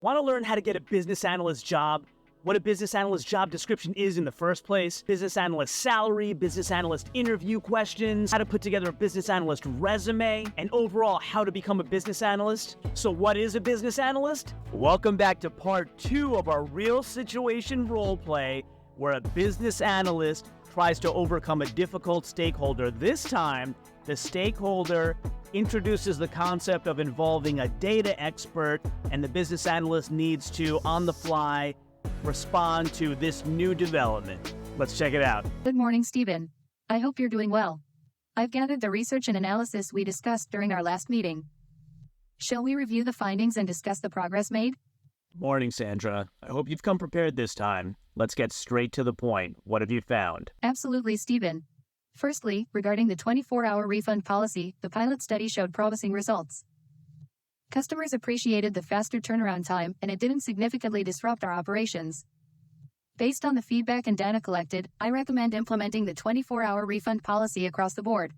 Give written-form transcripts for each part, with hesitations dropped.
Want to learn how to get a business analyst job? What a business analyst job description is in the first place, business analyst salary, business analyst interview questions, how to put together a business analyst resume, and overall how to become a business analyst. So what is a business analyst? Welcome back to part 2 of our real situation role play, where a business analyst tries to overcome a difficult stakeholder. This time, the stakeholder introduces the concept of involving a data expert, and the business analyst needs to, on the fly, respond to this new development. Let's check it out. Good morning, Stephen. I hope you're doing well. I've gathered the research and analysis we discussed during our last meeting. Shall we review the findings and discuss the progress made? Morning, Sandra. I hope you've come prepared this time. Let's get straight to the point. What have you found? Absolutely, Stephen. Firstly, regarding the 24-hour refund policy, the pilot study showed promising results. Customers appreciated the faster turnaround time, and it didn't significantly disrupt our operations. Based on the feedback and data collected, I recommend implementing the 24-hour refund policy across the board.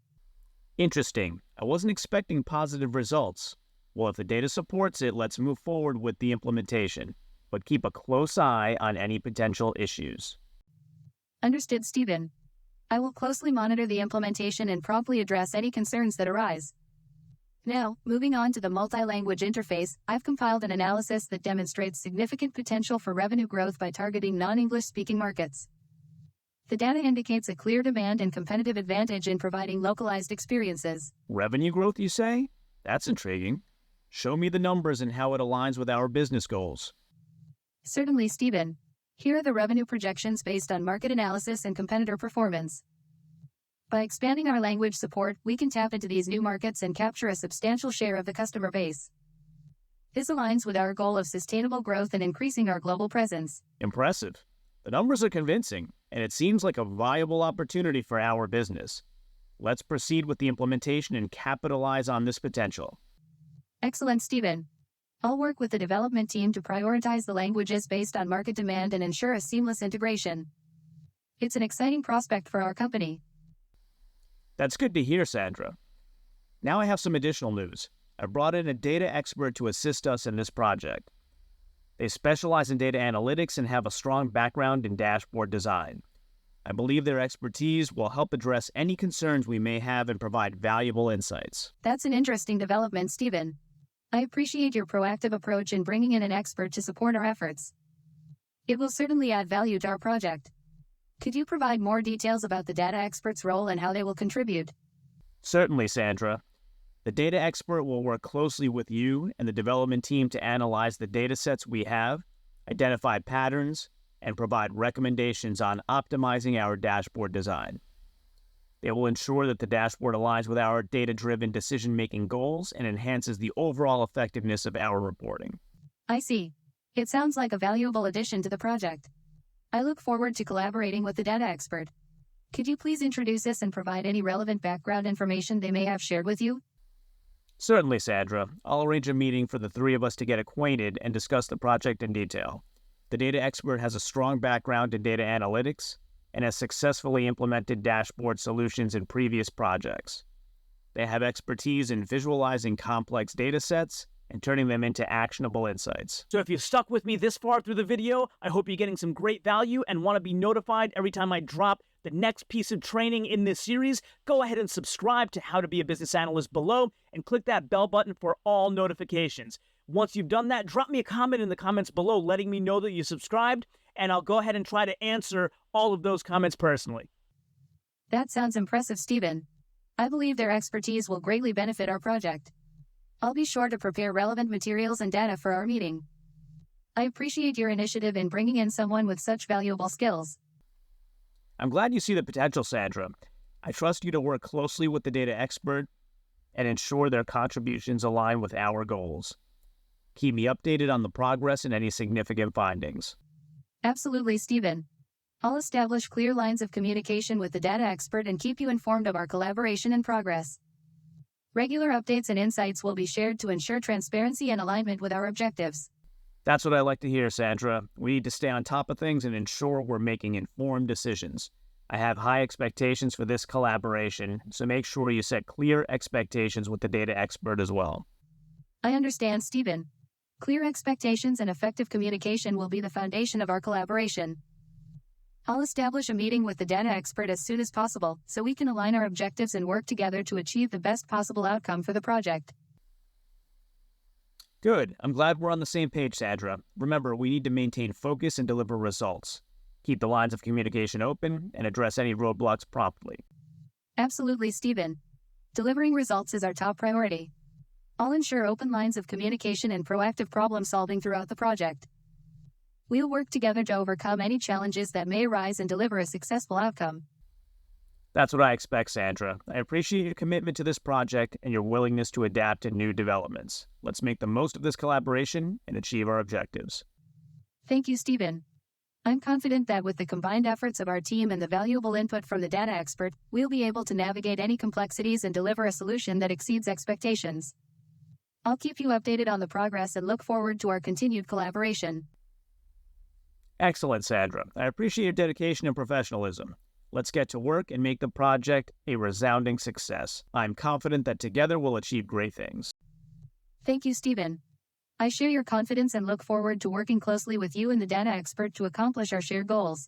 Interesting. I wasn't expecting positive results. Well, if the data supports it, let's move forward with the implementation, but keep a close eye on any potential issues. Understood, Stephen. I will closely monitor the implementation and promptly address any concerns that arise. Now, moving on to the multi-language interface, I've compiled an analysis that demonstrates significant potential for revenue growth by targeting non-English speaking markets. The data indicates a clear demand and competitive advantage in providing localized experiences. Revenue growth, you say? That's intriguing. Show me the numbers and how it aligns with our business goals. Certainly, Stephen. Here are the revenue projections based on market analysis and competitor performance. By expanding our language support, we can tap into these new markets and capture a substantial share of the customer base. This aligns with our goal of sustainable growth and increasing our global presence. Impressive. The numbers are convincing, and it seems like a viable opportunity for our business. Let's proceed with the implementation and capitalize on this potential. Excellent, Stephen. I'll work with the development team to prioritize the languages based on market demand and ensure a seamless integration. It's an exciting prospect for our company. That's good to hear, Sandra. Now I have some additional news. I brought in a data expert to assist us in this project. They specialize in data analytics and have a strong background in dashboard design. I believe their expertise will help address any concerns we may have and provide valuable insights. That's an interesting development, Stephen. I appreciate your proactive approach in bringing in an expert to support our efforts. It will certainly add value to our project. Could you provide more details about the data expert's role and how they will contribute? Certainly, Sandra. The data expert will work closely with you and the development team to analyze the data sets we have, identify patterns, and provide recommendations on optimizing our dashboard design. They will ensure that the dashboard aligns with our data-driven decision-making goals and enhances the overall effectiveness of our reporting. I see. It sounds like a valuable addition to the project. I look forward to collaborating with the data expert. Could you please introduce us and provide any relevant background information they may have shared with you? Certainly, Sandra. I'll arrange a meeting for the three of us to get acquainted and discuss the project in detail. The data expert has a strong background in data analytics and has successfully implemented dashboard solutions in previous projects. They have expertise in visualizing complex data sets and turning them into actionable insights. So if you've stuck with me this far through the video, I hope you're getting some great value and want to be notified every time I drop the next piece of training in this series. Go ahead and subscribe to How to Be a Business Analyst below and click that bell button for all notifications. Once you've done that, drop me a comment in the comments below letting me know that you subscribed, and I'll go ahead and try to answer all of those comments personally. That sounds impressive, Stephen. I believe their expertise will greatly benefit our project. I'll be sure to prepare relevant materials and data for our meeting. I appreciate your initiative in bringing in someone with such valuable skills. I'm glad you see the potential, Sandra. I trust you to work closely with the data expert and ensure their contributions align with our goals. Keep me updated on the progress and any significant findings. Absolutely, Stephen. I'll establish clear lines of communication with the data expert and keep you informed of our collaboration and progress. Regular updates and insights will be shared to ensure transparency and alignment with our objectives. That's what I like to hear, Sandra. We need to stay on top of things and ensure we're making informed decisions. I have high expectations for this collaboration, so make sure you set clear expectations with the data expert as well. I understand, Stephen. Clear expectations and effective communication will be the foundation of our collaboration. I'll establish a meeting with the data expert as soon as possible so we can align our objectives and work together to achieve the best possible outcome for the project. Good. I'm glad we're on the same page, Sandra. Remember, we need to maintain focus and deliver results. Keep the lines of communication open and address any roadblocks promptly. Absolutely, Stephen. Delivering results is our top priority. I'll ensure open lines of communication and proactive problem solving throughout the project. We'll work together to overcome any challenges that may arise and deliver a successful outcome. That's what I expect, Sandra. I appreciate your commitment to this project and your willingness to adapt to new developments. Let's make the most of this collaboration and achieve our objectives. Thank you, Stephen. I'm confident that with the combined efforts of our team and the valuable input from the data expert, we'll be able to navigate any complexities and deliver a solution that exceeds expectations. I'll keep you updated on the progress and look forward to our continued collaboration. Excellent, Sandra. I appreciate your dedication and professionalism. Let's get to work and make the project a resounding success. I'm confident that together we'll achieve great things. Thank you, Stephen. I share your confidence and look forward to working closely with you and the data expert to accomplish our shared goals.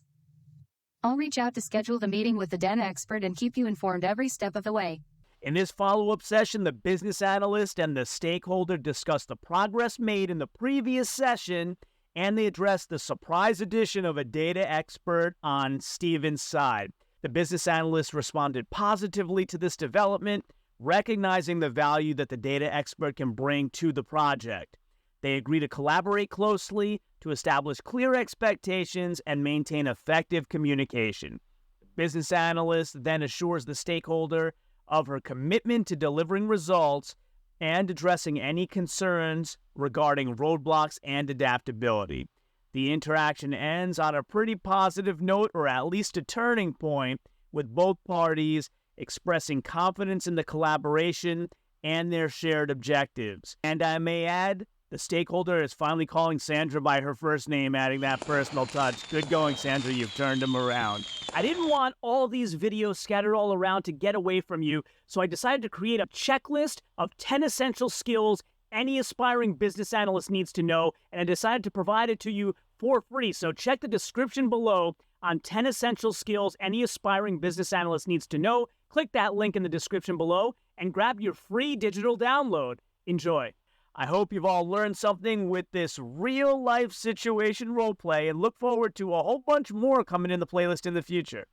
I'll reach out to schedule the meeting with the data expert and keep you informed every step of the way. In this follow-up session, the business analyst and the stakeholder discuss the progress made in the previous session, and they address the surprise addition of a data expert on Stephen's side. The business analyst responded positively to this development, recognizing the value that the data expert can bring to the project. They agree to collaborate closely to establish clear expectations and maintain effective communication. The business analyst then assures the stakeholder of her commitment to delivering results and addressing any concerns regarding roadblocks and adaptability. The interaction ends on a pretty positive note, or at least a turning point, with both parties expressing confidence in the collaboration and their shared objectives. And I may add, the stakeholder is finally calling Sandra by her first name, adding that personal touch. Good going, Sandra. You've turned him around. I didn't want all these videos scattered all around to get away from you, so I decided to create a checklist of 10 essential skills any aspiring business analyst needs to know, and I decided to provide it to you for free. So check the description below on 10 essential skills any aspiring business analyst needs to know. Click that link in the description below and grab your free digital download. Enjoy. I hope you've all learned something with this real-life situation roleplay and look forward to a whole bunch more coming in the playlist in the future.